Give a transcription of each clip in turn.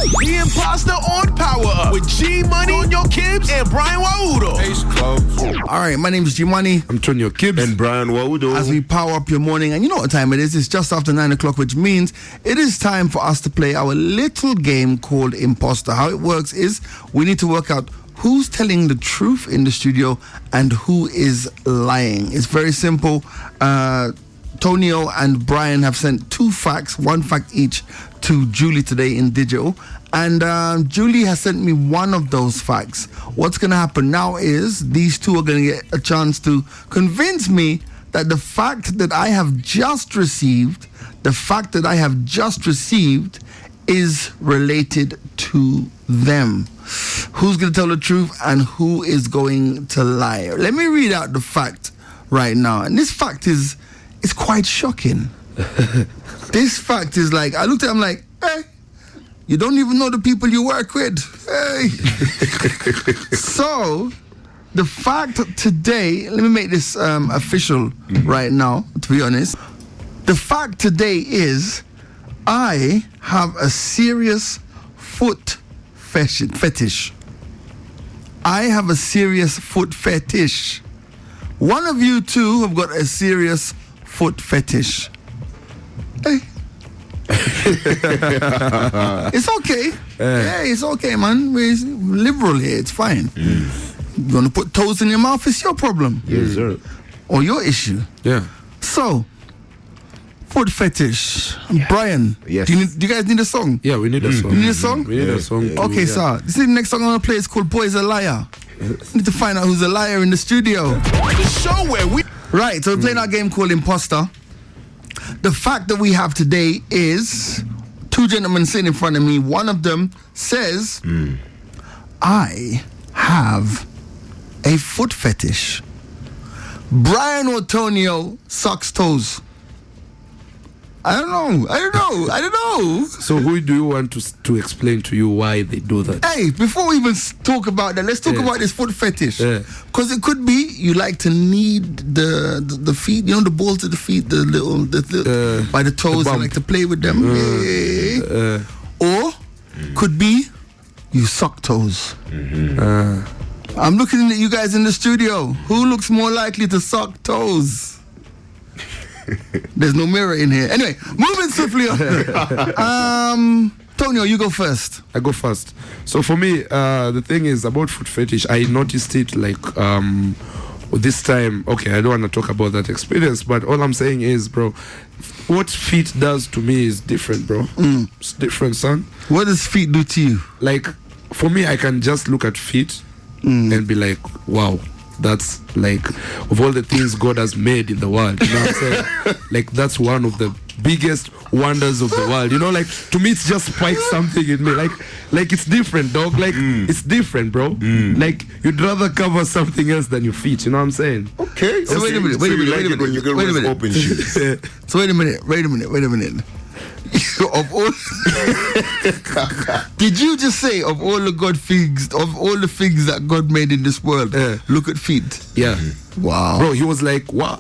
The Imposter on Power Up with G Money, Tonyo Kibbs, and Brian Waudo. All right, my name is G Money. I'm Tonyo Kibbs. And Brian Waudo. As we power up your morning, and you know what time it is. It's just after 9 o'clock, which means it is time for us to play our little game called Imposter. How it works is we need to work out who's telling the truth in the studio and who is lying. It's very simple. Tonyo and Brian have sent 2 facts, 1 fact each, to Julie today in digital. And Julie has sent me one of those facts. What's going to happen now is these two are going to get a chance to convince me that the fact that I have just received, is related to them. Who's going to tell the truth and who is going to lie? Let me read out the fact right now. And this fact is quite shocking. This fact is like, I looked at him like, hey, you don't even know the people you work with. Hey. So, the fact today, let me make this official right now, to be honest. The fact today is, I have a serious foot fetish. I have a serious foot fetish. One of you two have got a serious foot fetish. Hey. It's okay. Yeah, it's okay, man. We're liberal here. It's fine. You're gonna put toes in your mouth, it's your problem. Yes, sir. Or your issue. Yeah. So, foot fetish. Brian, yes. Do you guys need a song? Yeah, we need a song. You need a song? We need a song. Okay, sir. This is the next song I'm gonna play. It's called Boy's a Liar. Need to find out who's a liar in the studio. The show where we... Right, so we're playing our game called Imposter. The fact that we have today is 2 gentlemen sitting in front of me. One of them says, I have a foot fetish. Brian O'Tonio sucks toes. I don't know. So who do you want to explain to you why they do that? Hey, before we even talk about that, let's talk about this foot fetish. Because it could be you like to knead the feet, you know, the balls of the feet, the little by the toes, you like to play with them. Or could be you suck toes. I'm looking at you guys in the studio. Who looks more likely to suck toes? There's no mirror in here. Anyway, moving swiftly on. Tonyo, you go first. I go first. So for me, the thing is about foot fetish, I noticed it like this time. Okay, I don't want to talk about that experience, but all I'm saying is, bro, what feet does to me is different, bro. It's different, son. What does feet do to you? Like, for me, I can just look at feet and be like, wow. That's like, of all the things God has made in the world, you know what I'm saying? Like, that's one of the biggest wonders of the world, you know? Like, to me, it's just spikes something in me. Like it's different, dog. Like, it's different, bro. Like, you'd rather cover something else than your feet, you know what I'm saying? Okay. So wait a minute. When you get open shoes. So wait a minute. Of all, did you just say of all the things that God made in this world, look at feet? Yeah. Wow. Bro, he was like, wow,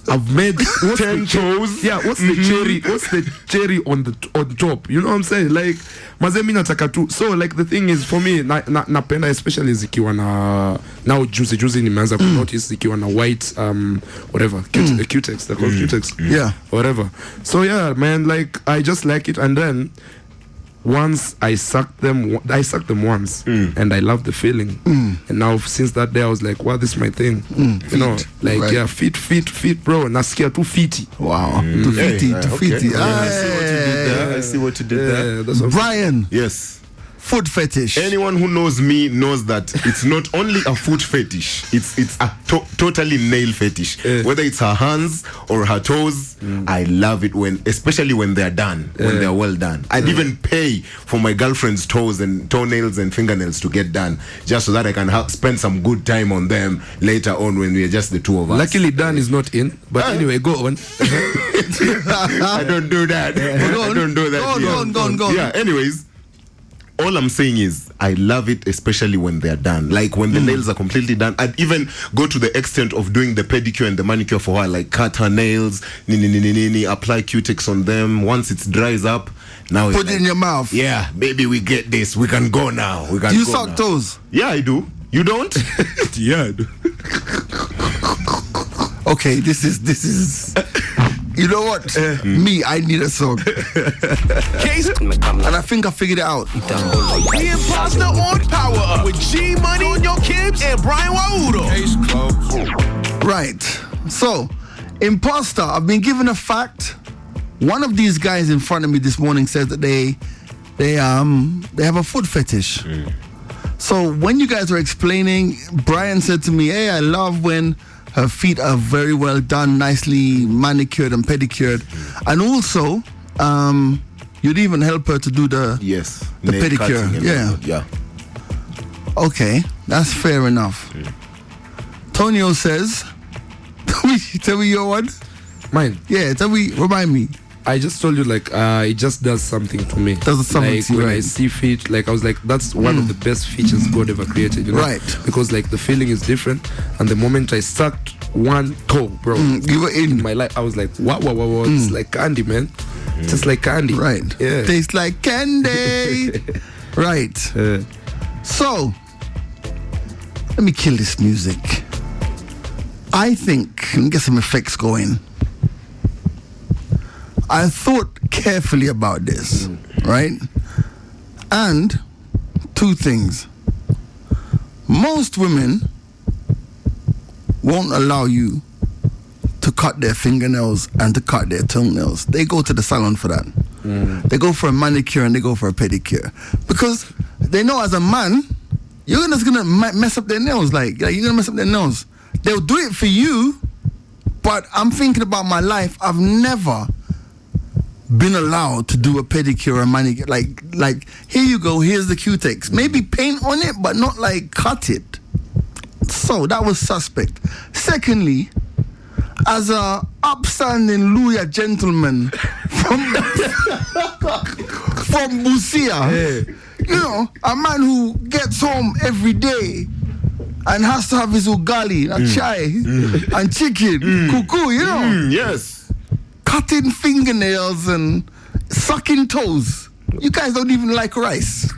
I've made 10 toes. Yeah, what's the cherry? What's the cherry on top? You know what I'm saying? Like, mazemi nataka tu. So like the thing is for me, napenda especially zikiwa na now juicy nimeanza kunotice zikiwa na white whatever cutex, they call cutex. Yeah. Whatever. So yeah, man, like I just like it, and then once I sucked them once, and I loved the feeling. And now since that day, I was like, wow, this is my thing. You know, like, right. Yeah, feet, bro. Nasikia too feety. Wow. Too feety. I see what you did there. That's what Brian. Yes. Foot fetish. Anyone who knows me knows that it's not only a foot fetish, it's a totally nail fetish. Whether it's her hands or her toes, I love it especially when they're done, when they're well done. I'd even pay for my girlfriend's toes and toenails and fingernails to get done, just so that I can spend some good time on them later on when we're just the two of us. Luckily, done is not in, but anyway, go on. I don't do that. I don't do that. Go on. Yeah, anyways. all I'm saying is I love it, especially when they're done. Like when the nails are completely done. I'd even go to the extent of doing the pedicure and the manicure for her, like cut her nails, apply Q-Tex on them. Once it dries up, now Put it in your mouth. Yeah, baby, we get this. We can go now. We can Do you go suck now. toes? Yeah, I do. You don't? Yeah, I do. Okay, this is. You know what? Me, I need a song, Case and I think I figured it out. the Imposter on Power Up with G Money on your Kibbs and Brian Waudo. Right. So, Imposter. I've been given a fact. One of these guys in front of me this morning says that they have a foot fetish. So when you guys were explaining, Brian said to me, "Hey, I love when her feet are very well done, nicely manicured and pedicured, and also you'd even help her to do the the nail pedicure." cutting and Yeah. whatnot. Yeah. Okay, that's fair enough. Tonio says, "Tell me your one." Mine. Yeah, remind me. I just told you, like, it just does something to me. Does something like to you, when I right? see feet, like I was like, that's one of the best features God ever created, you know? Right. Because like the feeling is different, and the moment I sucked one toe, bro, You were in. my life, I was like, wow, it's like candy, man. Just like candy. Right. Yeah. Tastes like candy. Right. So, let me kill this music. I think, let me get some effects going. I thought carefully about this, right? And two things. Most women won't allow you to cut their fingernails and to cut their toenails. They go to the salon for that. They go for a manicure and they go for a pedicure. Because they know as a man, you're just gonna mess up their nails. Like you're gonna mess up their nails. They'll do it for you, but I'm thinking about my life. I've never been allowed to do a pedicure or a manicure. Like here you go, here's the Q-Tex. Maybe paint on it, but not like cut it. So that was suspect. Secondly, as a upstanding lawyer gentleman from Busia, you know, a man who gets home every day and has to have his ugali, chai, and chicken, kuku, you know. Yes. Cutting fingernails and sucking toes. You guys don't even like rice.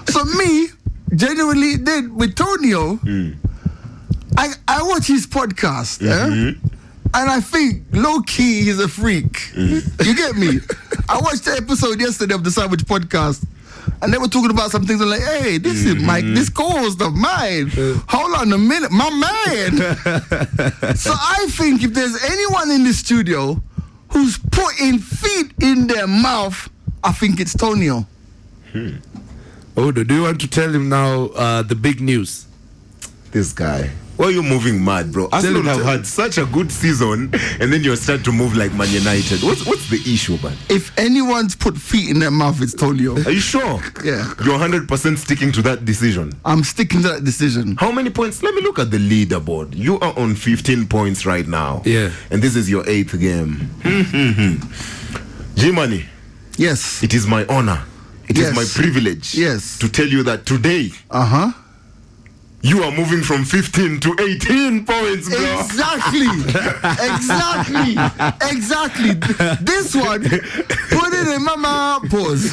So me, genuinely did with Tonio, I watch his podcast, and I think low-key he's a freak. You get me? I watched the episode yesterday of the Savage podcast, and they were talking about some things. I'm like, hey, this is Mike, this co-host of mine. Hold on a minute, my man. So I think if there's anyone in the studio who's putting feet in their mouth, I think it's Tonio. Odo, do you want to tell him now the big news? This guy. Why are you moving mad, bro? Arsenal have had such a good season, and then you're starting to move like Man United. What's the issue, man? If anyone's put feet in their mouth, it's Tonio. Are you sure? Yeah. You're 100% sticking to that decision. I'm sticking to that decision. How many points? Let me look at the leaderboard. You are on 15 points right now. Yeah. And this is your 8th game. G-Money, Yes. it is my honor. It is Yes. my privilege Yes. to tell you that today you are moving from 15 to 18 points, bro. Exactly. This one, put it in my mouth. Pause.